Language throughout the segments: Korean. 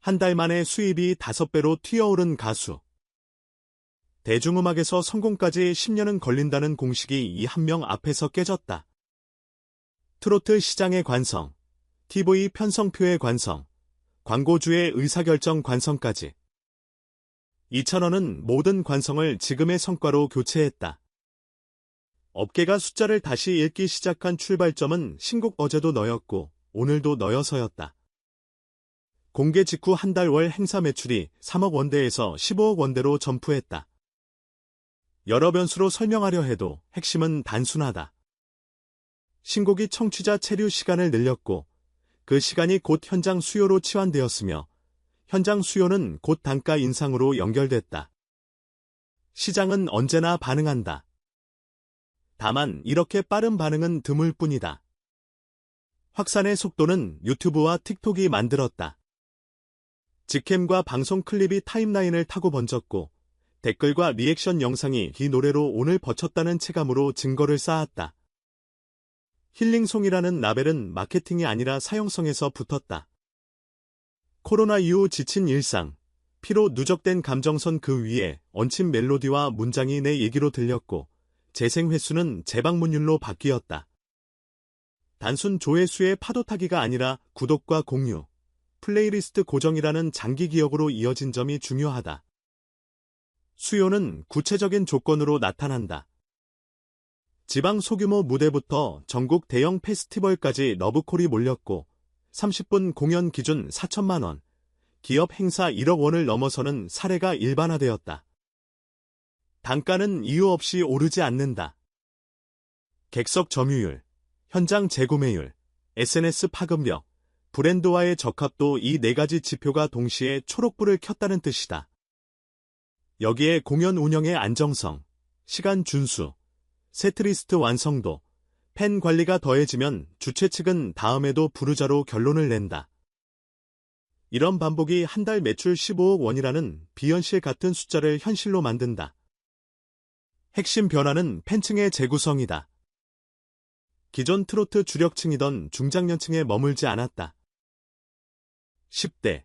한 달 만에 수입이 5배로 튀어오른 가수. 대중음악에서 성공까지 10년은 걸린다는 공식이 이 한 명 앞에서 깨졌다. 트로트 시장의 관성, TV 편성표의 관성, 광고주의 의사결정 관성까지. 이찬원은 모든 관성을 지금의 성과로 교체했다. 업계가 숫자를 다시 읽기 시작한 출발점은 신곡 어제도 너였고 오늘도 너여서였다. 공개 직후 한 달 월 행사 매출이 3억 원대에서 15억 원대로 점프했다. 여러 변수로 설명하려 해도 핵심은 단순하다. 신곡이 청취자 체류 시간을 늘렸고 그 시간이 곧 현장 수요로 치환되었으며 현장 수요는 곧 단가 인상으로 연결됐다. 시장은 언제나 반응한다. 다만 이렇게 빠른 반응은 드물 뿐이다. 확산의 속도는 유튜브와 틱톡이 만들었다. 직캠과 방송 클립이 타임라인을 타고 번졌고 댓글과 리액션 영상이 이 노래로 오늘 버텼다는 체감으로 증거를 쌓았다. 힐링송이라는 라벨은 마케팅이 아니라 사용성에서 붙었다. 코로나 이후 지친 일상, 피로 누적된 감정선 그 위에 얹힌 멜로디와 문장이 내 얘기로 들렸고 재생 횟수는 재방문율로 바뀌었다. 단순 조회수의 파도타기가 아니라 구독과 공유, 플레이리스트 고정이라는 장기 기억으로 이어진 점이 중요하다. 수요는 구체적인 조건으로 나타난다. 지방 소규모 무대부터 전국 대형 페스티벌까지 러브콜이 몰렸고 30분 공연 기준 4천만 원, 기업 행사 1억 원을 넘어서는 사례가 일반화되었다. 단가는 이유 없이 오르지 않는다. 객석 점유율, 현장 재구매율, SNS 파급력, 브랜드와의 적합도 이 4가지 지표가 동시에 초록불을 켰다는 뜻이다. 여기에 공연 운영의 안정성, 시간 준수, 세트리스트 완성도, 팬 관리가 더해지면 주최 측은 다음에도 부르자로 결론을 낸다. 이런 반복이 한 달 매출 15억 원이라는 비현실 같은 숫자를 현실로 만든다. 핵심 변화는 팬층의 재구성이다. 기존 트로트 주력층이던 중장년층에 머물지 않았다. 10대,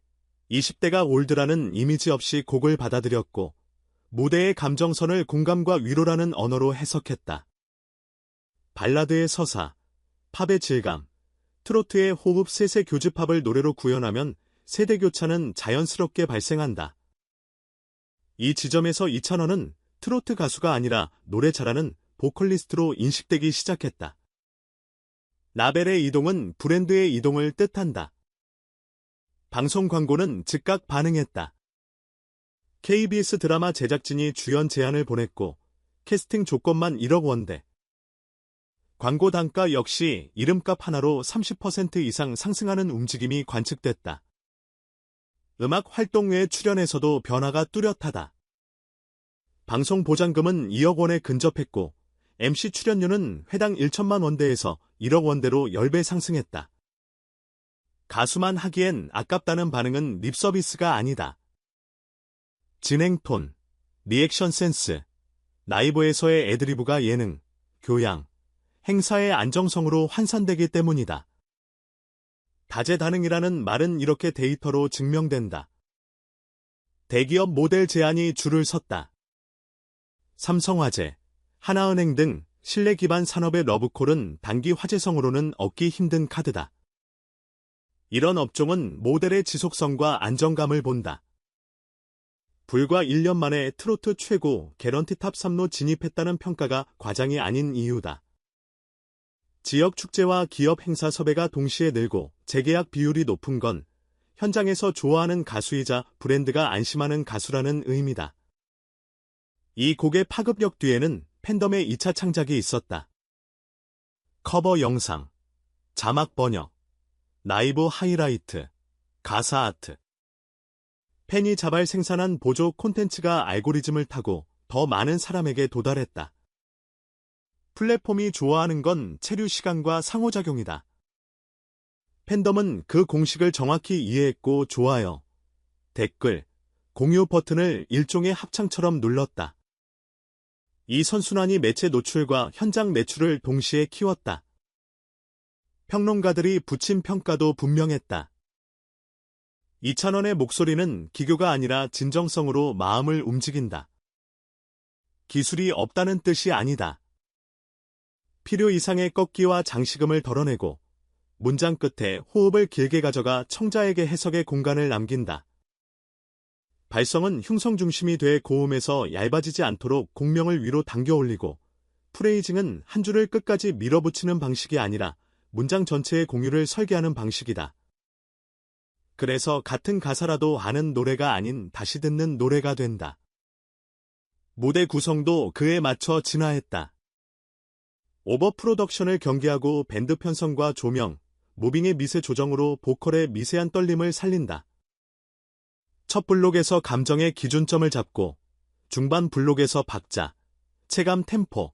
20대가 올드라는 이미지 없이 곡을 받아들였고 무대의 감정선을 공감과 위로라는 언어로 해석했다. 발라드의 서사, 팝의 질감, 트로트의 호흡 셋의 교집합을 노래로 구현하면 세대 교차는 자연스럽게 발생한다. 이 지점에서 이찬원은 트로트 가수가 아니라 노래 잘하는 보컬리스트로 인식되기 시작했다. 라벨의 이동은 브랜드의 이동을 뜻한다. 방송 광고는 즉각 반응했다. KBS 드라마 제작진이 주연 제안을 보냈고 캐스팅 조건만 1억 원대. 광고 단가 역시 이름값 하나로 30% 이상 상승하는 움직임이 관측됐다. 음악 활동 외 출연에서도 변화가 뚜렷하다. 방송 보장금은 2억 원에 근접했고 MC 출연료는 회당 1천만 원대에서 1억 원대로 10배 상승했다. 가수만 하기엔 아깝다는 반응은 립서비스가 아니다. 진행 톤, 리액션 센스, 라이브에서의 애드리브가 예능, 교양, 행사의 안정성으로 환산되기 때문이다. 다재다능이라는 말은 이렇게 데이터로 증명된다. 대기업 모델 제안이 줄을 섰다. 삼성화재, 하나은행 등 신뢰 기반 산업의 러브콜은 단기 화제성으로는 얻기 힘든 카드다. 이런 업종은 모델의 지속성과 안정감을 본다. 불과 1년 만에 트로트 최고 개런티 탑 3로 진입했다는 평가가 과장이 아닌 이유다. 지역 축제와 기업 행사 섭외가 동시에 늘고 재계약 비율이 높은 건 현장에서 좋아하는 가수이자 브랜드가 안심하는 가수라는 의미다. 이 곡의 파급력 뒤에는 팬덤의 2차 창작이 있었다. 커버 영상, 자막 번역, 라이브 하이라이트, 가사 아트. 팬이 자발 생산한 보조 콘텐츠가 알고리즘을 타고 더 많은 사람에게 도달했다. 플랫폼이 좋아하는 건 체류 시간과 상호작용이다. 팬덤은 그 공식을 정확히 이해했고 좋아요, 댓글, 공유 버튼을 일종의 합창처럼 눌렀다. 이 선순환이 매체 노출과 현장 매출을 동시에 키웠다. 평론가들이 붙인 평가도 분명했다. 이찬원의 목소리는 기교가 아니라 진정성으로 마음을 움직인다. 기술이 없다는 뜻이 아니다. 필요 이상의 꺾기와 장식음을 덜어내고 문장 끝에 호흡을 길게 가져가 청자에게 해석의 공간을 남긴다. 발성은 흉성 중심이 돼 고음에서 얇아지지 않도록 공명을 위로 당겨 올리고, 프레이징은 한 줄을 끝까지 밀어붙이는 방식이 아니라 문장 전체의 공유를 설계하는 방식이다. 그래서 같은 가사라도 아는 노래가 아닌 다시 듣는 노래가 된다. 무대 구성도 그에 맞춰 진화했다. 오버 프로덕션을 경계하고 밴드 편성과 조명, 무빙의 미세 조정으로 보컬의 미세한 떨림을 살린다. 첫 블록에서 감정의 기준점을 잡고 중반 블록에서 박자, 체감 템포,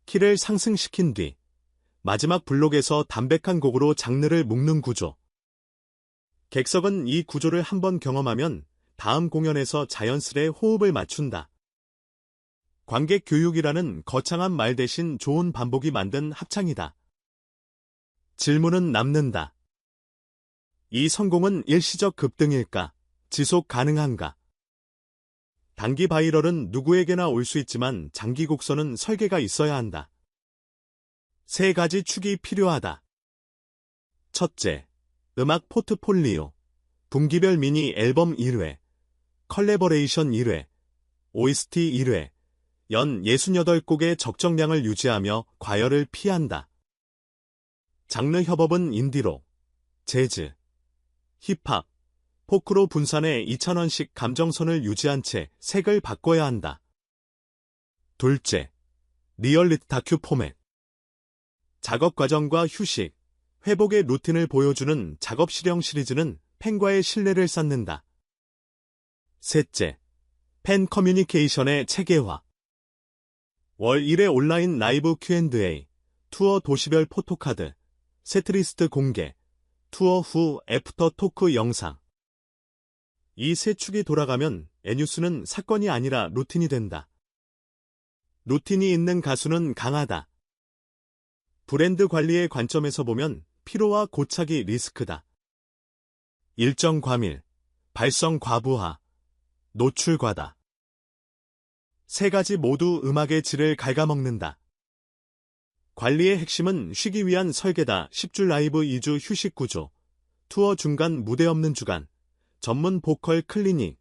키를 상승시킨 뒤 마지막 블록에서 담백한 곡으로 장르를 묶는 구조. 객석은 이 구조를 한번 경험하면 다음 공연에서 자연스레 호흡을 맞춘다. 관객 교육이라는 거창한 말 대신 좋은 반복이 만든 합창이다. 질문은 남는다. 이 성공은 일시적 급등일까? 지속 가능한가? 단기 바이럴은 누구에게나 올 수 있지만 장기 곡선은 설계가 있어야 한다. 세 가지 축이 필요하다. 첫째, 음악 포트폴리오, 분기별 미니 앨범 1회, 컬래버레이션 1회, OST 1회, 연 68곡의 적정량을 유지하며 과열을 피한다. 장르 협업은 인디록, 재즈, 힙합, 포크로 분산해 이찬원식 감정선을 유지한 채 색을 바꿔야 한다. 둘째, 리얼리티 다큐 포맷. 작업 과정과 휴식, 회복의 루틴을 보여주는 작업 실형 시리즈는 팬과의 신뢰를 쌓는다. 셋째, 팬 커뮤니케이션의 체계화. 월 1회 온라인 라이브 Q&A, 투어 도시별 포토카드, 세트리스트 공개, 투어 후 애프터 토크 영상. 이 세 축이 돌아가면 애뉴스는 사건이 아니라 루틴이 된다. 루틴이 있는 가수는 강하다. 브랜드 관리의 관점에서 보면 피로와 고착이 리스크다. 일정 과밀, 발성 과부하, 노출 과다. 세 가지 모두 음악의 질을 갉아먹는다. 관리의 핵심은 쉬기 위한 설계다. 10주 라이브 2주 휴식 구조, 투어 중간 무대 없는 주간, 전문 보컬 클리닉,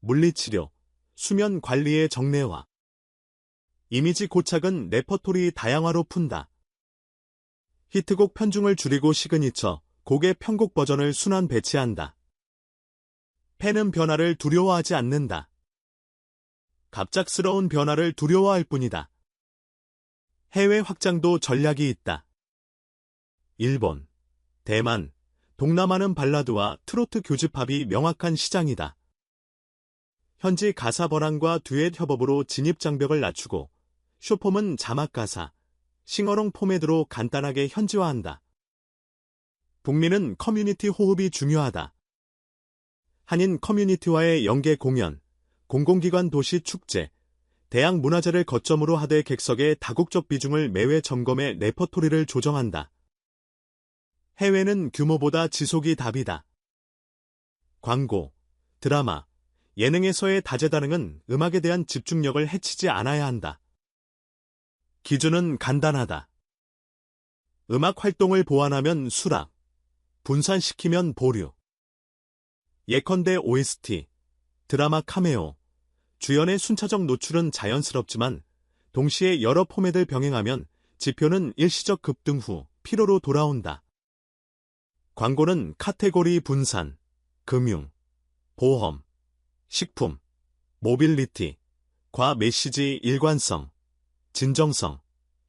물리치료, 수면 관리의 정례화. 이미지 고착은 레퍼토리 다양화로 푼다. 히트곡 편중을 줄이고 시그니처, 곡의 편곡 버전을 순환 배치한다. 팬은 변화를 두려워하지 않는다. 갑작스러운 변화를 두려워할 뿐이다. 해외 확장도 전략이 있다. 일본, 대만, 동남아는 발라드와 트로트 교집합이 명확한 시장이다. 현지 가사 번안과 듀엣 협업으로 진입 장벽을 낮추고 쇼폼은 자막 가사, 싱어롱 포맷으로 간단하게 현지화한다. 북미는 커뮤니티 호흡이 중요하다. 한인 커뮤니티와의 연계 공연, 공공기관 도시 축제, 대학 문화제를 거점으로 하되 객석의 다국적 비중을 매회 점검해 레퍼토리를 조정한다. 해외는 규모보다 지속이 답이다. 광고, 드라마, 예능에서의 다재다능은 음악에 대한 집중력을 해치지 않아야 한다. 기준은 간단하다. 음악 활동을 보완하면 수락, 분산시키면 보류. 예컨대 OST, 드라마 카메오, 주연의 순차적 노출은 자연스럽지만 동시에 여러 포맷을 병행하면 지표는 일시적 급등 후 피로로 돌아온다. 광고는 카테고리 분산, 금융, 보험, 식품, 모빌리티, 과 메시지 일관성, 진정성,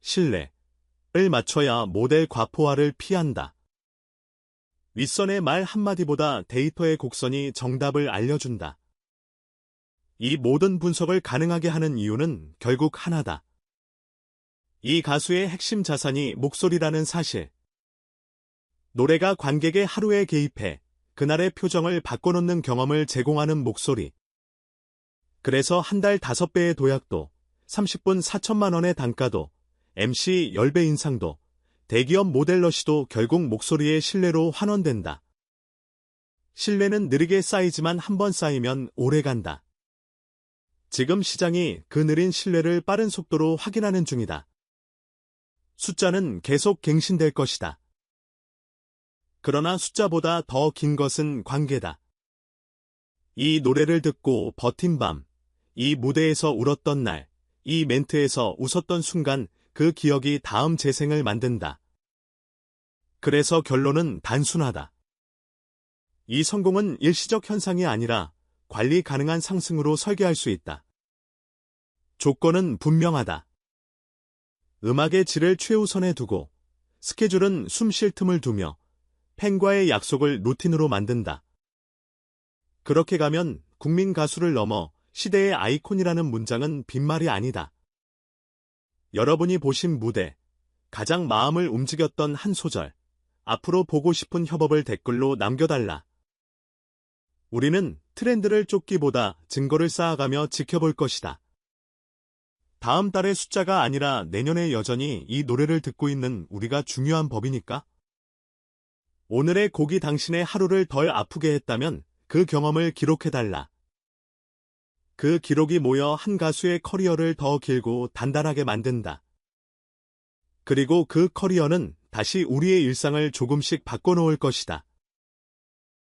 신뢰를 맞춰야 모델 과포화를 피한다. 윗선의 말 한마디보다 데이터의 곡선이 정답을 알려준다. 이 모든 분석을 가능하게 하는 이유는 결국 하나다. 이 가수의 핵심 자산이 목소리라는 사실. 노래가 관객의 하루에 개입해 그날의 표정을 바꿔놓는 경험을 제공하는 목소리. 그래서 한 달 5배의 도약도, 30분 4천만 원의 단가도, MC 10배 인상도, 대기업 모델러시도 결국 목소리의 신뢰로 환원된다. 신뢰는 느리게 쌓이지만 한 번 쌓이면 오래 간다. 지금 시장이 그 느린 신뢰를 빠른 속도로 확인하는 중이다. 숫자는 계속 갱신될 것이다. 그러나 숫자보다 더 긴 것은 관계다. 이 노래를 듣고 버틴 밤, 이 무대에서 울었던 날, 이 멘트에서 웃었던 순간 그 기억이 다음 재생을 만든다. 그래서 결론은 단순하다. 이 성공은 일시적 현상이 아니라 관리 가능한 상승으로 설계할 수 있다. 조건은 분명하다. 음악의 질을 최우선에 두고 스케줄은 숨 쉴 틈을 두며 팬과의 약속을 루틴으로 만든다. 그렇게 가면 국민 가수를 넘어 시대의 아이콘이라는 문장은 빈말이 아니다. 여러분이 보신 무대, 가장 마음을 움직였던 한 소절, 앞으로 보고 싶은 협업을 댓글로 남겨달라. 우리는 트렌드를 쫓기보다 증거를 쌓아가며 지켜볼 것이다. 다음 달의 숫자가 아니라 내년에 여전히 이 노래를 듣고 있는 우리가 중요한 법이니까? 오늘의 곡이 당신의 하루를 덜 아프게 했다면 그 경험을 기록해달라. 그 기록이 모여 한 가수의 커리어를 더 길고 단단하게 만든다. 그리고 그 커리어는 다시 우리의 일상을 조금씩 바꿔놓을 것이다.